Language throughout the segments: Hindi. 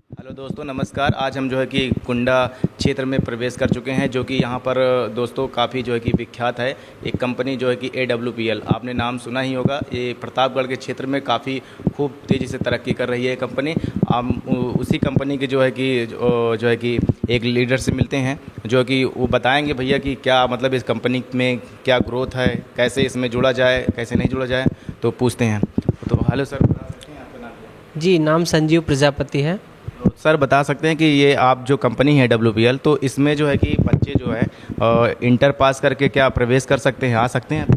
हेलो दोस्तों, नमस्कार। आज हम जो है कि कुंडा क्षेत्र में प्रवेश कर चुके हैं, जो कि यहाँ पर दोस्तों काफ़ी जो है कि विख्यात है। एक कंपनी जो है कि AWPL, आपने नाम सुना ही होगा। ये प्रतापगढ़ के क्षेत्र में काफ़ी खूब तेज़ी से तरक्की कर रही है कंपनी। हम उसी कंपनी के जो है कि एक लीडर से मिलते हैं, जो कि वो बताएंगे भैया कि क्या मतलब इस कंपनी में क्या ग्रोथ है, कैसे इसमें जुड़ा जाए, कैसे नहीं जुड़ा जाए। तो पूछते हैं। तो हेलो सर, बता सकते हैं आपका नाम? जी, नाम संजीव प्रजापति है। तो सर बता सकते हैं कि ये आप जो कंपनी है WPL, तो इसमें जो है कि बच्चे जो है इंटर पास करके क्या प्रवेश कर सकते हैं, आ सकते हैं?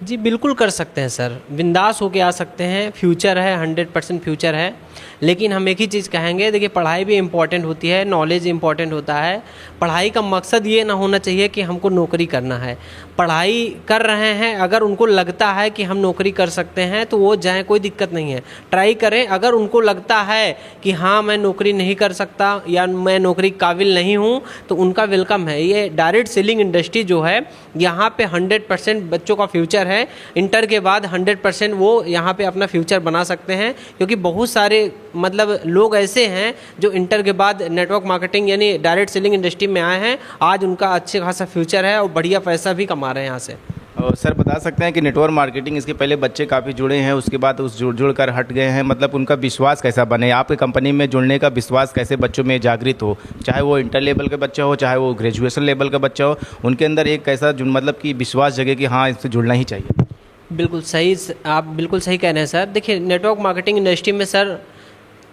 जी, बिल्कुल कर सकते हैं सर, बिंदास होके आ सकते हैं। फ्यूचर है, 100% फ्यूचर है। लेकिन हम एक ही चीज़ कहेंगे, देखिए पढ़ाई भी इम्पॉर्टेंट होती है, नॉलेज इम्पॉर्टेंट होता है। पढ़ाई का मकसद ये ना होना चाहिए कि हमको नौकरी करना है। पढ़ाई कर रहे हैं, अगर उनको लगता है कि हम नौकरी कर सकते हैं तो वो जाएँ, कोई दिक्कत नहीं है, ट्राई करें। अगर उनको लगता है कि हाँ मैं नौकरी नहीं कर सकता या मैं नौकरी काबिल नहीं हूँ, तो उनका वेलकम है। ये डायरेक्ट सेलिंग इंडस्ट्री जो है, यहाँ पे 100% बच्चों का फ्यूचर है। इंटर के बाद 100% वो यहाँ पे अपना फ्यूचर बना सकते हैं, क्योंकि बहुत सारे मतलब लोग ऐसे हैं जो इंटर के बाद नेटवर्क मार्केटिंग यानी डायरेक्ट सेलिंग इंडस्ट्री में आए हैं। आज उनका अच्छे खासा फ्यूचर है और बढ़िया पैसा भी कमा रहे हैं यहाँ से। और सर बता सकते हैं कि नेटवर्क मार्केटिंग, इसके पहले बच्चे काफ़ी जुड़े हैं, उसके बाद उस जुड़ कर हट गए हैं, मतलब उनका विश्वास कैसा बने, आपकी कंपनी में जुड़ने का विश्वास कैसे बच्चों में जागृत हो, चाहे वो इंटर लेवल का बच्चा हो, चाहे वो ग्रेजुएशन लेवल का बच्चा हो, उनके अंदर एक कैसा मतलब कि विश्वास जगे कि हाँ इससे जुड़ना ही चाहिए। बिल्कुल सही, आप बिल्कुल सही कह रहे हैं सर। देखिए नेटवर्क मार्केटिंग इंडस्ट्री में सर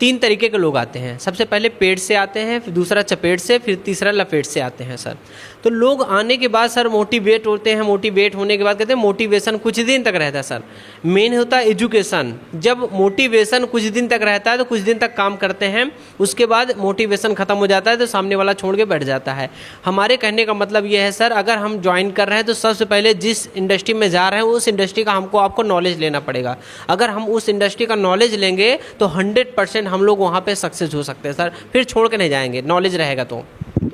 3 तरीके के लोग आते हैं। सबसे पहले पेट से आते हैं, फिर दूसरा चपेट से, फिर तीसरा लपेट से आते हैं सर। तो लोग आने के बाद सर मोटिवेट होते हैं, मोटिवेट होने के बाद कहते हैं मोटिवेशन कुछ दिन तक रहता है सर। मेन होता है एजुकेशन। जब मोटिवेशन कुछ दिन तक रहता है तो कुछ दिन तक काम करते हैं, उसके बाद मोटिवेशन ख़त्म हो जाता है तो सामने वाला छोड़ के बैठ जाता है। हमारे कहने का मतलब ये है सर, अगर हम ज्वाइन कर रहे हैं तो सबसे पहले जिस इंडस्ट्री में जा रहे हैं उस इंडस्ट्री का आपको नॉलेज लेना पड़ेगा। अगर हम उस इंडस्ट्री का नॉलेज लेंगे तो 100% हम लोग वहाँ पे सक्सेस हो सकते हैं सर। फिर छोड़ के नहीं जाएंगे, नॉलेज रहेगा तो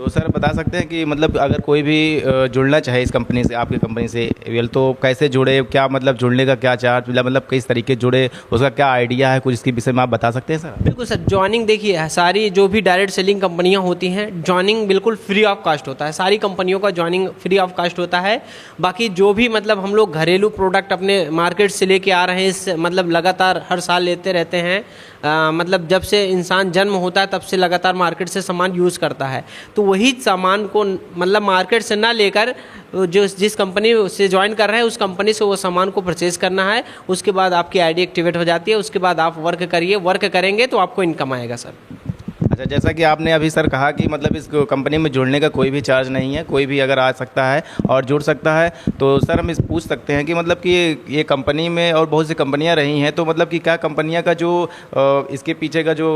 सर बता सकते हैं कि मतलब अगर कोई भी जुड़ना चाहे इस कंपनी से, आपकी कंपनी से AWPL, तो कैसे जुड़े, क्या मतलब जुड़ने का क्या चार्ज, मतलब किस तरीके जुड़े, उसका क्या आइडिया है, कुछ इसके विषय में आप बता सकते हैं सर? बिल्कुल सर, ज्वाइनिंग देखिए सारी जो भी डायरेक्ट सेलिंग कंपनियां होती हैं, ज्वाइनिंग बिल्कुल फ्री ऑफ कास्ट होता है। सारी कंपनियों का ज्वाइनिंग फ्री ऑफ कास्ट होता है। बाकी जो भी मतलब हम लोग घरेलू प्रोडक्ट अपने मार्केट से लेके आ रहे हैं, इस मतलब लगातार हर साल लेते रहते हैं। मतलब जब से इंसान जन्म होता है तब से लगातार मार्केट से सामान यूज़ करता है। तो वही सामान को मतलब मार्केट से ना लेकर जो जिस कंपनी से ज्वाइन कर रहे हैं उस कंपनी से वो सामान को परचेज़ करना है। उसके बाद आपकी आईडी एक्टिवेट हो जाती है। उसके बाद आप वर्क करिए, वर्क करेंगे तो आपको इनकम आएगा सर। अच्छा, जैसा कि आपने अभी सर कहा कि मतलब इस कंपनी में जुड़ने का कोई भी चार्ज नहीं है, कोई भी अगर आ सकता है और जुड़ सकता है, तो सर हम इस पूछ सकते हैं कि मतलब कि ये कंपनी में और बहुत सी कंपनियां रही हैं, तो मतलब कि क्या कंपनियां का जो इसके पीछे का जो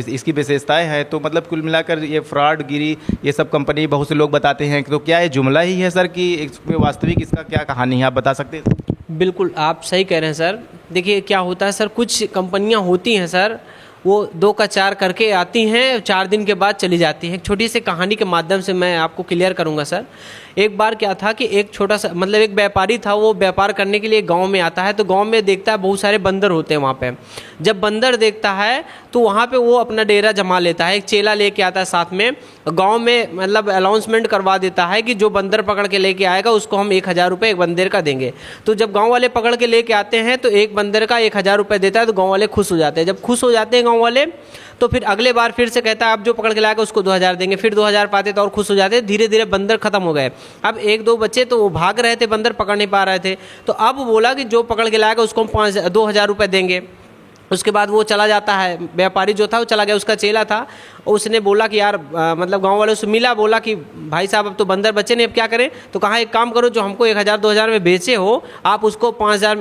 इसकी विशेषताएं हैं, तो मतलब कुल मिलाकर ये फ्रॉड गिरी ये सब कंपनी बहुत से लोग बताते हैं, तो क्या ये जुमला ही है सर कि इसमें वास्तविक इसका क्या कहानी है, आप बता सकते हैं? बिल्कुल आप सही कह रहे हैं सर। देखिए क्या होता है सर, कुछ कंपनियां होती हैं सर, वो 2 का 4 करके आती हैं, 4 दिन के बाद चली जाती हैं। एक छोटी सी कहानी के माध्यम से मैं आपको क्लियर करूंगा सर। एक बार क्या था कि एक छोटा सा मतलब एक व्यापारी था, वो व्यापार करने के लिए गांव में आता है। तो गांव में देखता है बहुत सारे बंदर होते हैं वहाँ पे। जब बंदर देखता है तो वहाँ पे वो अपना डेरा जमा लेता है, एक चेला लेके आता है साथ में। गाँव में मतलब अनाउंसमेंट करवा देता है कि जो बंदर पकड़ के लेके आएगा उसको हम 1000 रुपये एक बंदर का देंगे। तो जब गाँव वाले पकड़ के लेके आते हैं तो एक बंदर का 1000 रुपये देता है, तो गाँव वाले खुश हो जाते हैं। जब खुश हो जाते हैं गाँव वाले, तो फिर अगले बार फिर से कहता है आप जो पकड़ के लाएगा उसको 2000 देंगे। फिर 2000 पाते तो और खुश हो जाते हैं। धीरे धीरे बंदर खत्म हो गए। अब 1-2 बच्चे तो वो भाग रहे थे, बंदर पकड़ नहीं पा रहे थे। तो अब बोला कि जो पकड़ के लाएगा उसको हम 2000 रुपये देंगे। उसके बाद वो चला जाता है, व्यापारी जो था वो चला गया, उसका चेला था। उसने बोला कि यार मतलब गांव वालों से मिला, बोला कि भाई साहब अब तो बंदर बच्चे नहीं, अब क्या करें? तो कहा एक काम करो, जो हमको 1000-2000 में बेचे हो आप उसको 5000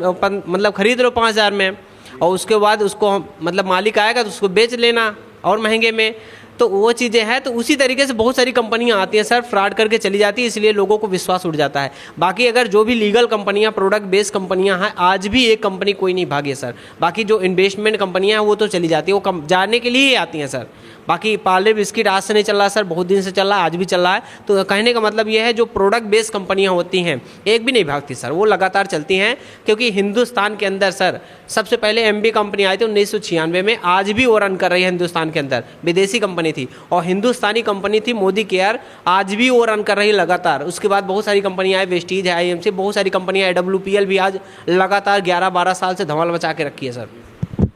मतलब खरीद लो 5000 में, और उसके बाद उसको मतलब मालिक आएगा तो उसको बेच लेना और महंगे में। तो वो चीज़ें हैं। तो उसी तरीके से बहुत सारी कंपनियां आती हैं सर, फ्रॉड करके चली जाती है, इसलिए लोगों को विश्वास उठ जाता है। बाकी अगर जो भी लीगल कंपनियां, प्रोडक्ट बेस्ड कंपनियां हैं, आज भी एक कंपनी कोई नहीं भागी है सर। बाकी जो इन्वेस्टमेंट कंपनियां हैं वो तो चली जाती है, वो जाने के लिए ही आती हैं सर। बाकी पार्ले बिस्किट आज से नहीं चल रहा सर, बहुत दिन से चल रहा है, आज भी चल रहा है। तो कहने का मतलब ये है जो प्रोडक्ट बेस्ड कंपनियां होती हैं एक भी नहीं भागती सर, वो लगातार चलती हैं। क्योंकि हिंदुस्तान के अंदर सर सबसे पहले एमबी कंपनी आई थी 1996 में, आज भी वो रन कर रही है हिंदुस्तान के अंदर, विदेशी कंपनी थी। और हिंदुस्तानी कंपनी थी मोदी केयर, आज भी वो रन कर रही है लगातार। उसके बाद बहुत सारी कंपनियां आई, वेस्टीज है, आईएमसी, बहुत सारी कंपनियां, AWPL भी आज लगातार 11-12 साल से धमाल मचा के रखी है सर।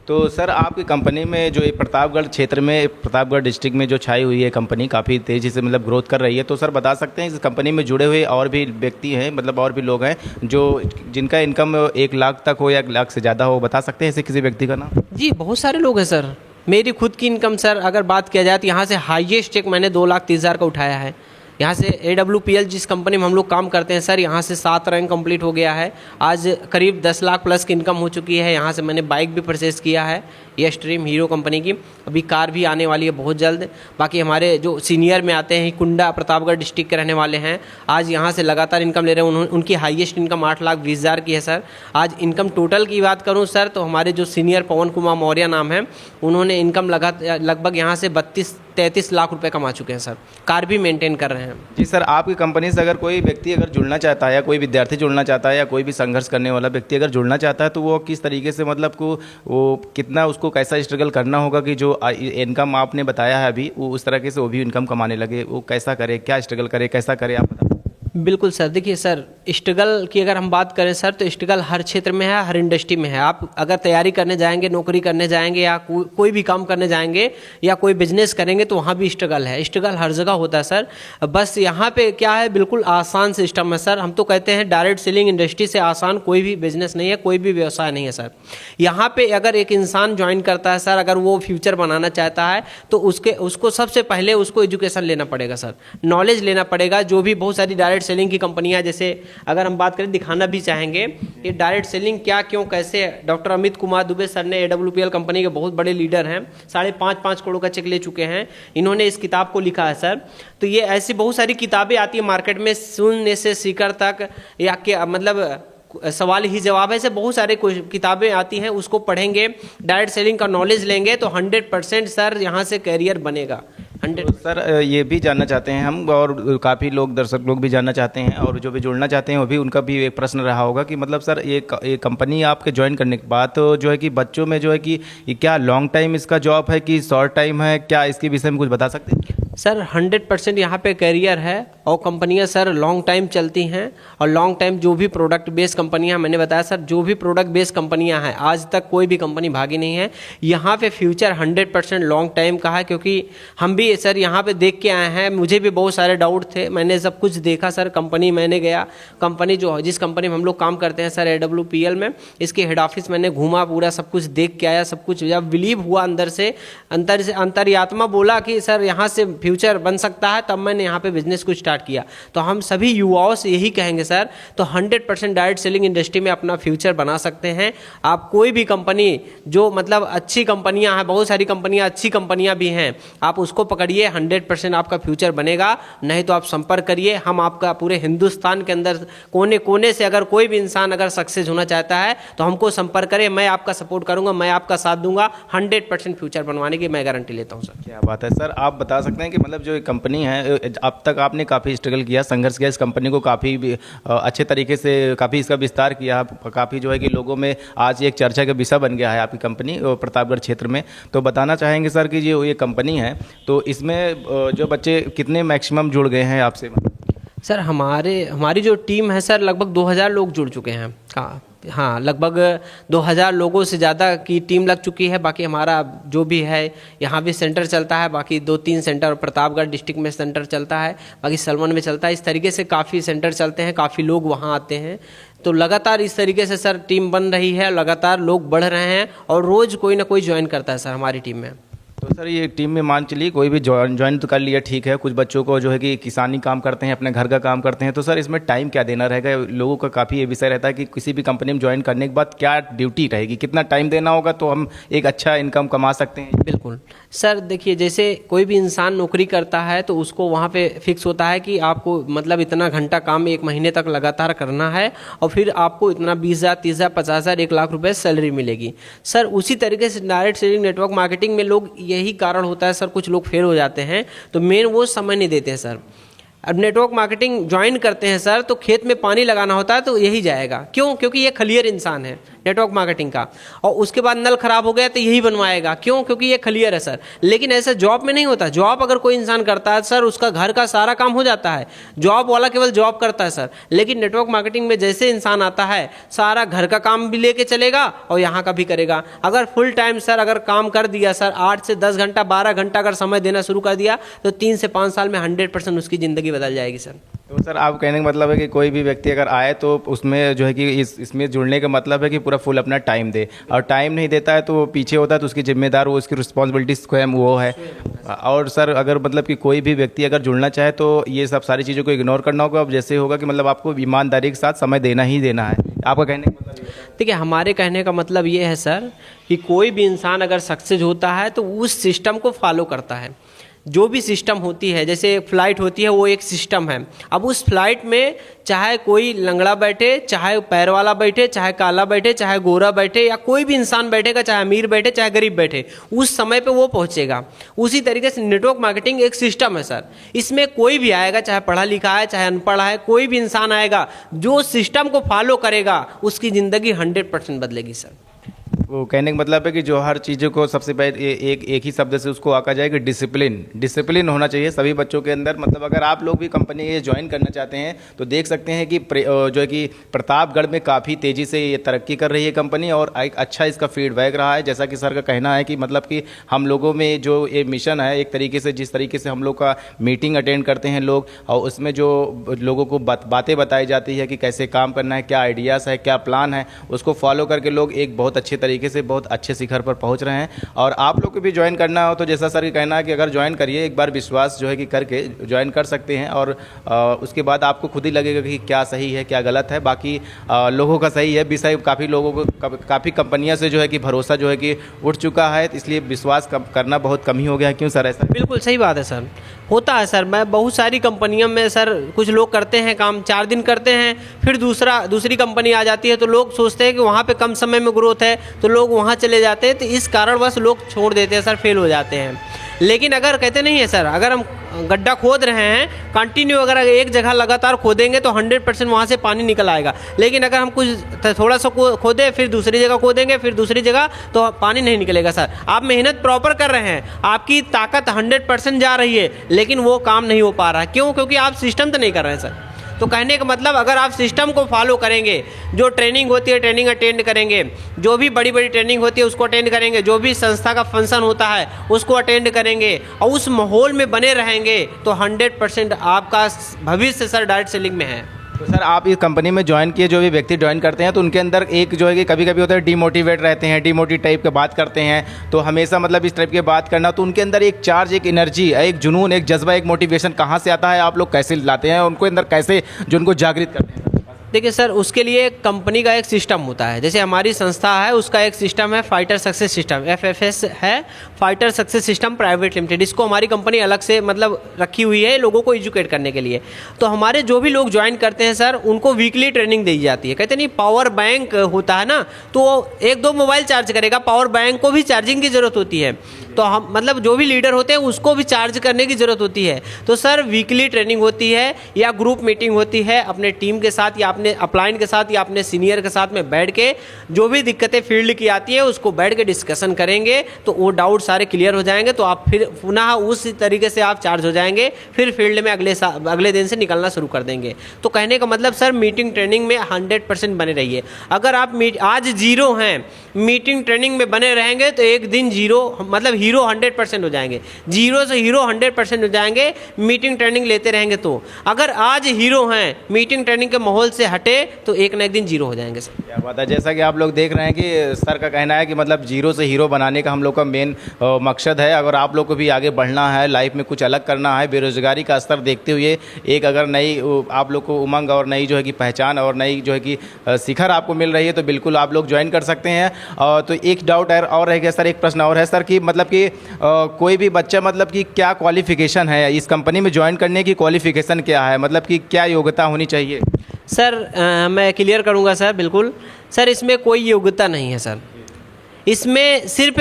तो सर आपकी कंपनी में जो ये प्रतापगढ़ क्षेत्र में, प्रतापगढ़ डिस्ट्रिक्ट में जो छाई हुई है कंपनी, काफ़ी तेज़ी से मतलब ग्रोथ कर रही है, तो सर बता सकते हैं इस कंपनी में जुड़े हुए और भी व्यक्ति हैं, मतलब और भी लोग हैं जो जिनका इनकम 1 लाख तक हो या 1 लाख से ज़्यादा हो, बता सकते हैं ऐसे किसी व्यक्ति का नाम? जी बहुत सारे लोग हैं सर। मेरी खुद की इनकम सर अगर बात किया जाए तो यहाँ से हाईएस्ट चेक मैंने 2,30,000 का उठाया है। यहाँ से AWPL जिस कंपनी में हम लोग काम करते हैं सर, यहाँ से 7 रैंक कंप्लीट हो गया है। आज करीब 10 लाख प्लस की इनकम हो चुकी है। यहाँ से मैंने बाइक भी परचेज़ किया है, ये स्ट्रीम हीरो कंपनी की, अभी कार भी आने वाली है बहुत जल्द। बाकी हमारे जो सीनियर में आते हैं कुंडा प्रतापगढ़ डिस्ट्रिक्ट के रहने वाले हैं, आज यहाँ से लगातार इनकम ले रहे हैं। उनकी हाईएस्ट इनकम 8,20,000 की है सर। आज इनकम टोटल की बात करूँ सर तो हमारे जो सीनियर पवन कुमार मौर्य नाम है, उन्होंने इनकम लगभग यहाँ से 32-33 लाख रुपए कमा चुके हैं सर। कार भी मेंटेन कर रहे हैं। जी सर, आपकी कंपनी से अगर कोई व्यक्ति अगर जुड़ना चाहता है या कोई विद्यार्थी जुड़ना चाहता है या कोई भी संघर्ष करने वाला व्यक्ति अगर जुड़ना चाहता है तो वो किस तरीके से, मतलब को वो कितना उसको कैसा स्ट्रगल करना होगा कि जो इनकम आपने बताया है अभी वो उस तरीके से वो भी इनकम कमाने लगे, वो कैसा करे, क्या स्ट्रगल करे, कैसा करे, आप बताओ। बिल्कुल सर, देखिए सर स्ट्रगल की अगर हम बात करें सर तो स्ट्रगल हर क्षेत्र में है, हर इंडस्ट्री में है। आप अगर तैयारी करने जाएंगे, नौकरी करने जाएंगे या कोई भी काम करने जाएंगे या कोई बिजनेस करेंगे तो वहाँ भी स्ट्रगल है। स्ट्रगल हर जगह होता है सर। बस यहाँ पे क्या है, बिल्कुल आसान सिस्टम है सर। हम तो कहते हैं डायरेक्ट सेलिंग इंडस्ट्री से आसान कोई भी बिजनेस नहीं है, कोई भी व्यवसाय नहीं है सर। यहाँ पे अगर एक इंसान ज्वाइन करता है सर, अगर वो फ्यूचर बनाना चाहता है तो उसको सबसे पहले उसको एजुकेशन लेना पड़ेगा सर, नॉलेज लेना पड़ेगा। जो भी बहुत सारी डायरेक्ट सेलिंग की कंपनियां, जैसे अगर हम बात करें दिखाना भी चाहेंगे ये डायरेक्ट सेलिंग क्या, क्यों, कैसे। डॉक्टर अमित कुमार दुबे सर ने AWPL कंपनी के बहुत बड़े लीडर हैं, 5.5 करोड़ का चेक ले चुके हैं, इन्होंने इस किताब को लिखा है सर। तो ये ऐसी बहुत सारी किताबें आती है मार्केट में, शून्य से शिखर तक या क्या मतलब सवाल ही जवाब, ऐसे बहुत सारे किताबें आती हैं, उसको पढ़ेंगे, डायरेक्ट सेलिंग का नॉलेज लेंगे तो 100% सर यहाँ से करियर बनेगा। 100। तो सर ये भी जानना चाहते हैं हम, और काफ़ी लोग, दर्शक लोग भी जानना चाहते हैं, और जो भी जुड़ना चाहते हैं वो भी, उनका भी एक प्रश्न रहा होगा कि मतलब सर ये कंपनी आपके ज्वाइन करने के बाद तो जो है कि बच्चों में जो है कि ये क्या लॉन्ग टाइम इसका जॉब है कि शॉर्ट टाइम है, क्या इसके विषय में कुछ बता सकते हैं? सर 100% यहाँ पे करियर है और कंपनियाँ सर लॉन्ग टाइम चलती हैं। और लॉन्ग टाइम जो भी प्रोडक्ट बेस्ड कंपनियाँ, मैंने बताया सर, जो भी प्रोडक्ट बेस्ड कंपनियाँ हैं आज तक कोई भी कंपनी भागी नहीं है। यहाँ पे फ्यूचर 100% लॉन्ग टाइम का है, क्योंकि हम भी सर यहाँ पे देख के आए हैं। मुझे भी बहुत सारे डाउट थे, मैंने सब कुछ देखा सर। कंपनी मैंने गया, कंपनी जो जिस कंपनी में हम लोग काम करते हैं सर AWPL में, इसके हेड ऑफिस मैंने घूमा, पूरा सब कुछ देख के आया। सब कुछ जब बिलीव हुआ अंदर से अंतर्यात्मा बोला कि सर यहाँ से फ्यूचर बन सकता है, तब मैंने यहाँ पे बिजनेस को स्टार्ट किया। तो हम सभी युवाओं से यही कहेंगे सर, तो 100% डायरेक्ट सेलिंग इंडस्ट्री में अपना फ्यूचर बना सकते हैं आप। कोई भी कंपनी जो मतलब अच्छी कंपनियां हैं, बहुत सारी कंपनियां, अच्छी कंपनियां भी हैं, आप उसको पकड़िए, 100% आपका फ्यूचर बनेगा। नहीं तो आप संपर्क करिए, हम आपका पूरे हिंदुस्तान के अंदर कोने कोने से अगर कोई भी इंसान अगर सक्सेस होना चाहता है तो हमको संपर्क करें, मैं आपका सपोर्ट करूंगा, मैं आपका साथ दूंगा। 100% फ्यूचर बनवाने की मैं गारंटी लेता हूं सर। क्या बात है सर, आप बता सकते हैं कि मतलब जो कंपनी है, अब तक आपने काफ़ी स्ट्रगल किया, संघर्ष किया, इस कंपनी को काफ़ी अच्छे तरीके से काफ़ी इसका विस्तार किया, काफ़ी जो है कि लोगों में आज एक चर्चा का विषय बन गया है आपकी कंपनी प्रतापगढ़ क्षेत्र में। तो बताना चाहेंगे सर कि जो ये कंपनी है तो इसमें जो बच्चे कितने मैक्सिमम जुड़ गए हैं आपसे? सर हमारी जो टीम है सर लगभग 2000 लोग जुड़ चुके हैं। हाँ, लगभग 2000 लोगों से ज़्यादा की टीम लग चुकी है। बाकी हमारा जो भी है यहाँ भी सेंटर चलता है, बाकी 2-3 सेंटर प्रतापगढ़ डिस्ट्रिक्ट में सेंटर चलता है, बाकी सलवन में चलता है। इस तरीके से काफ़ी सेंटर चलते हैं, काफ़ी लोग वहाँ आते हैं। तो लगातार इस तरीके से सर टीम बन रही है, लगातार लोग बढ़ रहे हैं और रोज़ कोई ना कोई ज्वाइन करता है सर हमारी टीम में। तो सर ये टीम में मान चलिए कोई भी ज्वाइन तो कर लिया, ठीक है, कुछ बच्चों को जो है कि किसानी काम करते हैं, अपने घर का काम करते हैं, तो सर इसमें टाइम क्या देना रहेगा? लोगों का काफ़ी ये विषय रहता है कि किसी भी कंपनी में ज्वाइन करने के बाद क्या ड्यूटी रहेगी, कितना टाइम देना होगा तो हम एक अच्छा इनकम कमा सकते हैं? बिल्कुल सर, देखिए जैसे कोई भी इंसान नौकरी करता है तो उसको वहाँ पे फिक्स होता है कि आपको मतलब इतना घंटा काम 1 महीने तक लगातार करना है और फिर आपको इतना 20,000, 30,000, 50,000, 1 लाख रुपए सैलरी मिलेगी। सर उसी तरीके से डायरेक्ट सेलिंग नेटवर्क मार्केटिंग में लोग यही कारण होता है सर, कुछ लोग फेल हो जाते हैं तो मेन वो समय नहीं देते हैं सर। अब नेटवर्क मार्केटिंग ज्वाइन करते हैं सर तो खेत में पानी लगाना होता है तो यही जाएगा, क्यों? क्योंकि ये खलियर इंसान है नेटवर्क मार्केटिंग का, और उसके बाद नल खराब हो गया तो यही बनवाएगा, क्यों? क्योंकि ये खलियर है सर। लेकिन ऐसा जॉब में नहीं होता। जॉब अगर कोई इंसान करता है सर उसका घर का सारा काम हो जाता है, जॉब वाला केवल जॉब करता है सर। लेकिन नेटवर्क मार्केटिंग में जैसे इंसान आता है सारा घर का काम भी लेके चलेगा और यहाँ का भी करेगा। अगर फुल टाइम सर अगर काम कर दिया सर, 8 से 10 घंटा 12 घंटा अगर समय देना शुरू कर दिया तो 3 से 5 साल में 100% उसकी ज़िंदगी बदल जाएगी सर। तो सर आप कहने का मतलब है कि कोई भी व्यक्ति अगर आए तो उसमें जो है कि इसमें जुड़ने का मतलब है कि पूरा फुल अपना टाइम दे, और टाइम नहीं देता है तो वो पीछे होता है तो उसकी जिम्मेदार वो उसकी रिस्पॉन्सिबिलिटी स्वयं वो है। और सर अगर मतलब कि कोई भी व्यक्ति अगर जुड़ना चाहे तो ये सब सारी चीज़ों को इग्नोर करना होगा। अब जैसे होगा कि मतलब आपको ईमानदारी के साथ समय देना ही देना है, आपका कहने का मतलब ये है? देखिए हमारे कहने का मतलब ये है सर कि कोई भी इंसान अगर सक्सेस होता है तो उस सिस्टम को फॉलो करता है। जो भी सिस्टम होती है, जैसे फ्लाइट होती है वो एक सिस्टम है। अब उस फ्लाइट में चाहे कोई लंगड़ा बैठे, चाहे पैर वाला बैठे, चाहे काला बैठे, चाहे गोरा बैठे, या कोई भी इंसान बैठेगा, चाहे अमीर बैठे चाहे गरीब बैठे, उस समय पे वो पहुंचेगा। उसी तरीके से नेटवर्क मार्केटिंग एक सिस्टम है सर। इसमें कोई भी आएगा, चाहे पढ़ा लिखा है चाहे अनपढ़ है, कोई भी इंसान आएगा जो सिस्टम को फॉलो करेगा उसकी ज़िंदगी 100% बदलेगी सर। वो कहने का मतलब है कि जो हर चीज़ों को सबसे पहले एक ही शब्द से उसको आका जाए कि डिसिप्लिन होना चाहिए सभी बच्चों के अंदर। मतलब अगर आप लोग भी कंपनी ये ज्वाइन करना चाहते हैं तो देख सकते हैं कि जो है कि प्रतापगढ़ में काफ़ी तेज़ी से ये तरक्की कर रही है कंपनी, और एक अच्छा इसका फीडबैक रहा है। जैसा कि सर का कहना है कि मतलब कि हम लोगों में जो ये मिशन है, एक तरीके से जिस तरीके से हम लोग का मीटिंग अटेंड करते हैं लोग, और उसमें जो लोगों को बातें बताई जाती है कि कैसे काम करना है, क्या आइडियाज़ है, क्या प्लान है, उसको फॉलो करके लोग एक बहुत अच्छे तरीके से बहुत अच्छे शिखर पर पहुंच रहे हैं। और आप लोग को भी ज्वाइन करना हो तो जैसा सर का कहना है कि अगर ज्वाइन करिए, एक बार विश्वास जो है कि करके ज्वाइन कर सकते हैं, और उसके बाद आपको खुद ही लगेगा कि क्या सही है क्या गलत है। बाकी लोगों का सही है विषय, काफ़ी लोगों को काफ़ी कंपनियां से जो है कि भरोसा जो है कि उठ चुका है, इसलिए विश्वास करना बहुत कम ही हो गया है। क्यों सर ऐसा? बिल्कुल सही बात है सर, होता है सर। मैं बहुत सारी कंपनियों में सर, कुछ लोग करते हैं काम 4 दिन करते हैं, फिर दूसरी कंपनी आ जाती है तो लोग सोचते हैं कि वहाँ पे कम समय में ग्रोथ है तो लोग वहाँ चले जाते हैं, तो इस कारणवश लोग छोड़ देते हैं सर, फेल हो जाते हैं। लेकिन अगर कहते नहीं है सर, अगर हम गड्ढा खोद रहे हैं कंटिन्यू, अगर एक जगह लगातार खोदेंगे तो 100% वहाँ से पानी निकल आएगा। लेकिन अगर हम कुछ थोड़ा सा खोदे फिर दूसरी जगह खोदेंगे फिर दूसरी जगह, तो पानी नहीं निकलेगा सर। आप मेहनत प्रॉपर कर रहे हैं, आपकी ताकत 100% जा रही है, लेकिन वो काम नहीं हो पा रहा है। क्यों? क्योंकि आप सिस्टम तो नहीं कर रहे हैं सर। तो कहने का मतलब अगर आप सिस्टम को फॉलो करेंगे, जो ट्रेनिंग होती है ट्रेनिंग अटेंड करेंगे, जो भी बड़ी बड़ी ट्रेनिंग होती है उसको अटेंड करेंगे, जो भी संस्था का फंक्शन होता है उसको अटेंड करेंगे, और उस माहौल में बने रहेंगे तो 100% आपका भविष्य सर डायरेक्ट सेलिंग में है। तो सर आप इस कंपनी में ज्वाइन किए, जो भी व्यक्ति ज्वाइन करते हैं तो उनके अंदर एक जो है कि कभी कभी होता है डीमोटिवेट रहते हैं, डीमोटिव टाइप के बात करते हैं, तो हमेशा मतलब इस टाइप की बात करना, तो उनके अंदर एक चार्ज, एक एनर्जी, एक जुनून, एक जज्बा, एक मोटिवेशन कहाँ से आता है? आप लोग कैसे लाते हैं उनको अंदर, कैसे जो उनको जागृत करते हैं? देखिए सर, उसके लिए कंपनी का एक सिस्टम होता है। जैसे हमारी संस्था है उसका एक सिस्टम है फाइटर सक्सेस सिस्टम, FFS है, fighter success system private limited. इसको हमारी कंपनी अलग से मतलब रखी हुई है लोगों को एजुकेट करने के लिए। तो हमारे जो भी लोग ज्वाइन करते हैं सर उनको वीकली ट्रेनिंग दी जाती है। कहते नहीं पावर बैंक होता है ना, तो 1-2 मोबाइल चार्ज करेगा, पावर बैंक को भी चार्जिंग की ज़रूरत होती है। तो हम मतलब जो भी लीडर होते हैं उसको भी चार्ज करने की ज़रूरत होती है। तो सर वीकली ट्रेनिंग होती है या ग्रुप मीटिंग होती है अपने टीम के साथ या अपने अपलाइन के साथ या अपने सीनियर के साथ में बैठ के, जो भी दिक्कतें फील्ड की आती है उसको बैठ के डिस्कशन करेंगे, तो वो डाउट सारे क्लियर हो जाएंगे। तो आप फिर पुनः उस तरीके से आप चार्ज हो जाएंगे, फिर फील्ड में अगले दिन से निकलना शुरू कर देंगे। तो कहने का मतलब सर मीटिंग ट्रेनिंग में 100% बने रहिए। अगर आप आज 0 हैं, मीटिंग ट्रेनिंग में बने रहेंगे तो एक दिन 0 मतलब हीरो 100% हो जाएंगे, जीरो से हीरो 100% हो जाएंगे मीटिंग ट्रेनिंग लेते रहेंगे तो। अगर आज हीरो हैं, मीटिंग ट्रेनिंग के माहौल से हटे तो एक ना एक दिन जीरो हो जाएंगे सर। क्या बात है। जैसा कि आप लोग देख रहे हैं कि सर का कहना है कि मतलब जीरो से हीरो बनाने का हम लोग का मेन मकसद है। अगर आप लोग को भी आगे बढ़ना है, लाइफ में कुछ अलग करना है, बेरोजगारी का स्तर देखते हुए एक अगर नई आप लोग को उमंग और नई जो है कि पहचान और नई जो है कि शिखर आपको मिल रही है तो बिल्कुल आप लोग ज्वाइन कर सकते हैं। तो एक डाउट और रह गया सर, एक प्रश्न और है सर कि मतलब कि कोई भी बच्चा मतलब कि क्या क्वालिफिकेशन है इस कंपनी में ज्वाइन करने की, क्वालिफिकेशन क्या है, मतलब कि क्या योग्यता होनी चाहिए? सर मैं क्लियर करूंगा सर, बिल्कुल सर, इसमें कोई योग्यता नहीं है सर। इसमें सिर्फ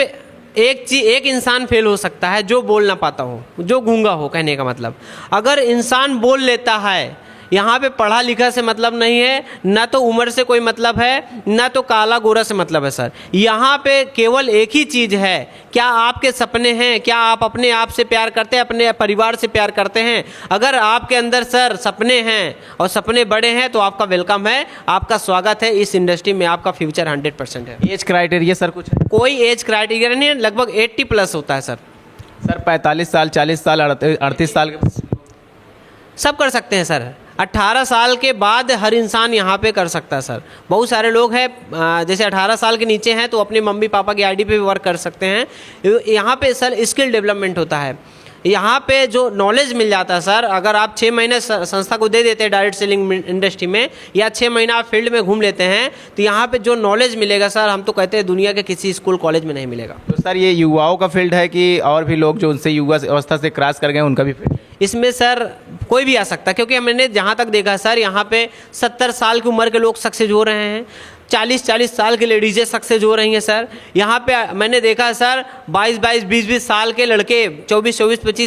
एक इंसान फेल हो सकता है जो बोल ना पाता हो, जो गूंगा हो। कहने का मतलब, अगर इंसान बोल लेता है, यहाँ पे पढ़ा लिखा से मतलब नहीं है, ना तो उम्र से कोई मतलब है, ना तो काला गोरा से मतलब है सर। यहाँ पे केवल एक ही चीज़ है, क्या आपके सपने हैं, क्या आप अपने आप से प्यार करते हैं, अपने परिवार से प्यार करते हैं। अगर आपके अंदर सर सपने हैं और सपने बड़े हैं तो आपका वेलकम है, आपका स्वागत है इस इंडस्ट्री में, आपका फ्यूचर 100% है। एज क्राइटेरिया सर कुछ है? कोई एज क्राइटेरिया नहीं है, लगभग 80+ होता है सर। सर 45 साल, 40 साल, 38 साल के सब कर सकते हैं सर। 18 साल के बाद हर इंसान यहाँ पे कर सकता है सर। बहुत सारे लोग हैं जैसे 18 साल के नीचे हैं तो अपने मम्मी पापा की आईडी पे भी वर्क कर सकते हैं। यहाँ पे सर स्किल डेवलपमेंट होता है, यहाँ पे जो नॉलेज मिल जाता है सर। अगर आप 6 महीने संस्था को दे देते हैं डायरेक्ट सेलिंग इंडस्ट्री में, या 6 महीना आप फील्ड में घूम लेते हैं, तो यहाँ पे जो नॉलेज मिलेगा सर, हम तो कहते हैं दुनिया के किसी स्कूल कॉलेज में नहीं मिलेगा। तो सर ये युवाओं का फील्ड है कि और भी लोग जो उनसे युवा अवस्था से क्रॉस कर गए उनका भी फील्ड? इसमें सर कोई भी आ सकता है, क्योंकि मैंने जहाँ तक देखा सर, यहाँ पे 70 साल की उम्र के लोग सक्सेस हो रहे हैं, 40 साल के लेडीजें सक्सेस हो रही हैं सर। यहाँ पे मैंने देखा सर 22 20 साल के लड़के, 24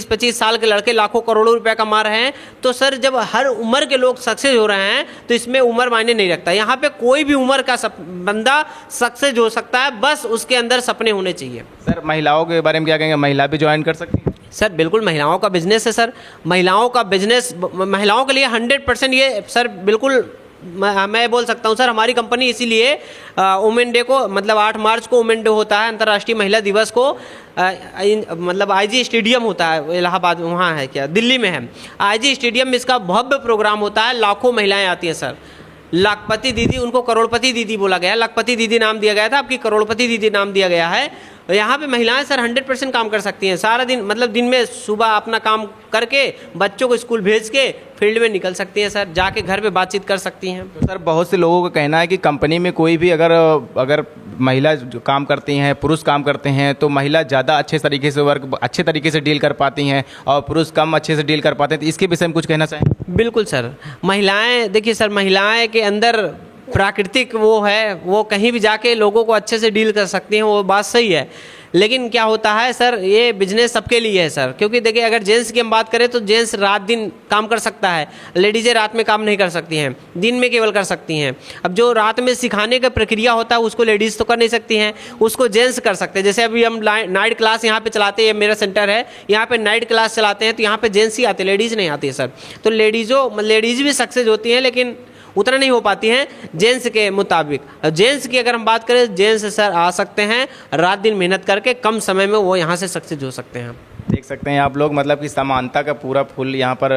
25 साल के लड़के लाखों करोड़ों रुपए कमा रहे हैं। तो सर जब हर उम्र के लोग सक्सेस हो रहे हैं तो इसमें उम्र मायने नहीं रखता। यहाँ पे कोई भी उम्र का बंदा सक्सेस हो सकता है, बस उसके अंदर सपने होने चाहिए। सर महिलाओं के बारे में क्या कहेंगे, महिला भी ज्वाइन कर सकती हैं? सर बिल्कुल, महिलाओं का बिजनेस है सर। महिलाओं का बिजनेस महिलाओं के लिए 100% ये सर बिल्कुल मैं बोल सकता हूँ सर। हमारी कंपनी इसीलिए वुमेन डे को, मतलब 8 मार्च को वुमेन डे होता है, अंतर्राष्ट्रीय महिला दिवस को, मतलब आईजी स्टेडियम होता है इलाहाबाद, वहाँ है क्या, दिल्ली में है आईजी स्टेडियम में, इसका भव्य प्रोग्राम होता है। लाखों महिलाएं आती हैं सर। लाखपति दीदी, उनको करोड़पति दीदी बोला गया, लाखपति दीदी नाम दिया गया था, आपकी करोड़पति दीदी नाम दिया गया है। यहाँ पे महिलाएं सर 100% काम कर सकती हैं सारा दिन, मतलब दिन में सुबह अपना काम करके बच्चों को स्कूल भेज के फील्ड में निकल सकती हैं सर, जाके घर पे बातचीत कर सकती हैं। तो सर बहुत से लोगों का कहना है कि कंपनी में कोई भी अगर महिला जो काम करती हैं, पुरुष काम करते हैं, तो महिला ज़्यादा अच्छे तरीके से वर्क अच्छे तरीके से डील कर पाती हैं और पुरुष कम अच्छे से डील कर पाते हैं। तो इसके विषय में कुछ कहना चाहें? बिल्कुल सर, महिलाएं देखिए सर, महिलाएं के अंदर प्राकृतिक वो है, वो कहीं भी जाके लोगों को अच्छे से डील कर सकती हैं, वो बात सही है। लेकिन क्या होता है सर, ये बिजनेस सबके लिए है सर, क्योंकि देखिए अगर जेंट्स की हम बात करें तो जेंट्स रात दिन काम कर सकता है, लेडीज़ें रात में काम नहीं कर सकती हैं, दिन में केवल कर सकती हैं। अब जो रात में सिखाने का प्रक्रिया होता है उसको लेडीज़ तो कर नहीं सकती हैं, उसको जेंट्स कर सकते हैं। जैसे अभी हम नाइट क्लास यहाँ पे चलाते हैं, मेरा सेंटर है यहाँ पे नाइट क्लास चलाते हैं, तो यहाँ पे जेंट्स ही आते हैं, लेडीज़ नहीं आती है सर। तो लेडीज़ भी सक्सेस होती हैं, लेकिन उतना नहीं हो पाती हैं जेंट्स के मुताबिक। जेंट्स की अगर हम बात करें, जेंट्स सर आ सकते हैं, रात दिन मेहनत करके कम समय में वो यहाँ से सक्सेस हो सकते हैं। देख सकते हैं आप लोग, मतलब कि समानता का पूरा फुल यहाँ पर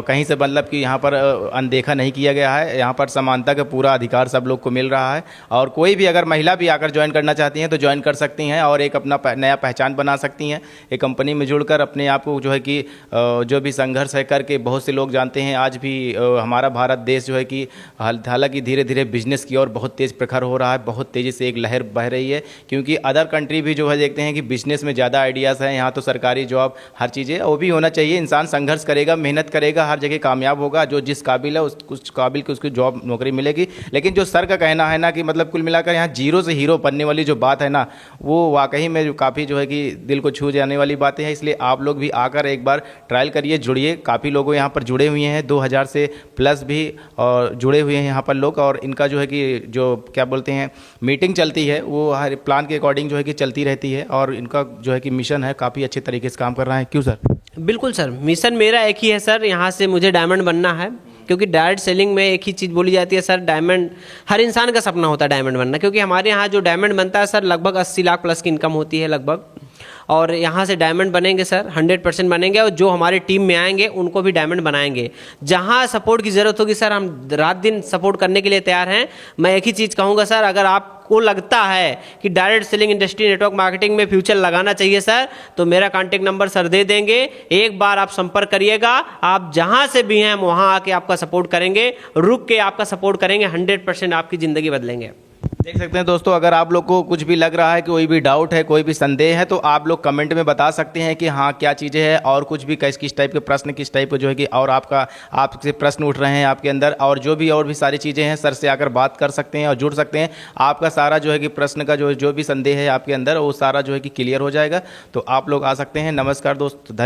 कहीं से मतलब कि यहाँ पर अनदेखा नहीं किया गया है। यहाँ पर समानता का पूरा अधिकार सब लोग को मिल रहा है और कोई भी अगर महिला भी आकर ज्वाइन करना चाहती हैं तो ज्वाइन कर सकती हैं और एक अपना नया पहचान बना सकती हैं। एक कंपनी में जुड़कर अपने आप को जो है कि जो भी संघर्ष है करके, बहुत से लोग जानते हैं आज भी हमारा भारत देश जो है कि हालांकि धीरे धीरे बिजनेस की ओर बहुत तेज़ प्रखर हो रहा है, बहुत तेज़ी से एक लहर बह रही है, क्योंकि अदर कंट्री भी जो है देखते हैं कि बिजनेस में ज़्यादा आइडियाज़ हैं। यहाँ तो सरकारी जॉब हर चीज़ें वो भी होना चाहिए, इंसान संघर्ष करेगा, मेहनत करेगा, हर जगह कामयाब होगा, जो जिस काबिल है उस काबिल की उसकी जॉब नौकरी मिलेगी। लेकिन जो सर का कहना है ना कि मतलब कुल मिलाकर यहाँ जीरो से हीरो बनने वाली जो बात है ना, वो वाकई में काफ़ी जो है कि दिल को छू जाने वाली बातें हैं। इसलिए आप लोग भी आकर एक बार ट्रायल करिए, जुड़िए। काफ़ी लोग यहाँ पर जुड़े हुए हैं, 2000 से प्लस भी और जुड़े हुए हैं यहाँ पर लोग, और इनका जो है कि जो क्या बोलते हैं मीटिंग चलती है वो हर प्लान के अकॉर्डिंग जो है कि चलती रहती है, और इनका जो है कि मिशन है काफ़ी अच्छे तरीके से काम कर रहा है। क्यों सर? बिल्कुल सर, मिशन मेरा एक ही है सर, यहाँ से मुझे डायमंड बनना है, क्योंकि डायरेक्ट सेलिंग में एक ही चीज़ बोली जाती है सर, डायमंड हर इंसान का सपना होता है डायमंड बनना, क्योंकि हमारे यहाँ जो डायमंड बनता है सर लगभग 80 लाख प्लस की इनकम होती है लगभग। और यहाँ से डायमंड बनेंगे सर, 100% बनेंगे, और जो हमारी टीम में आएंगे उनको भी डायमंड बनाएंगे। जहाँ सपोर्ट की ज़रूरत होगी सर, हम रात दिन सपोर्ट करने के लिए तैयार हैं। मैं एक ही चीज़ कहूँगा सर, अगर आपको लगता है कि direct selling industry network marketing में फ्यूचर लगाना चाहिए सर, तो मेरा कॉन्टैक्ट नंबर सर दे देंगे, एक बार आप संपर्क करिएगा। आप जहाँ से भी हैं हम वहाँ आके आपका सपोर्ट करेंगे, रुक के आपका सपोर्ट करेंगे, 100% आपकी ज़िंदगी बदलेंगे। देख सकते हैं दोस्तों, अगर आप लोग को कुछ भी लग रहा है, कोई भी डाउट है, कोई भी संदेह है, तो आप लोग कमेंट में बता सकते हैं कि हाँ क्या चीज़ें हैं, और कुछ भी किस टाइप के प्रश्न, किस टाइप के जो है कि और आपसे प्रश्न उठ रहे हैं आपके अंदर, और भी सारी चीज़ें हैं, सर से आकर बात कर सकते हैं और जुड़ सकते हैं। आपका सारा जो है कि प्रश्न का जो भी संदेह है आपके अंदर, वो सारा जो है कि क्लियर हो जाएगा। तो आप लोग आ सकते हैं। नमस्कार दोस्त, धन्यवाद।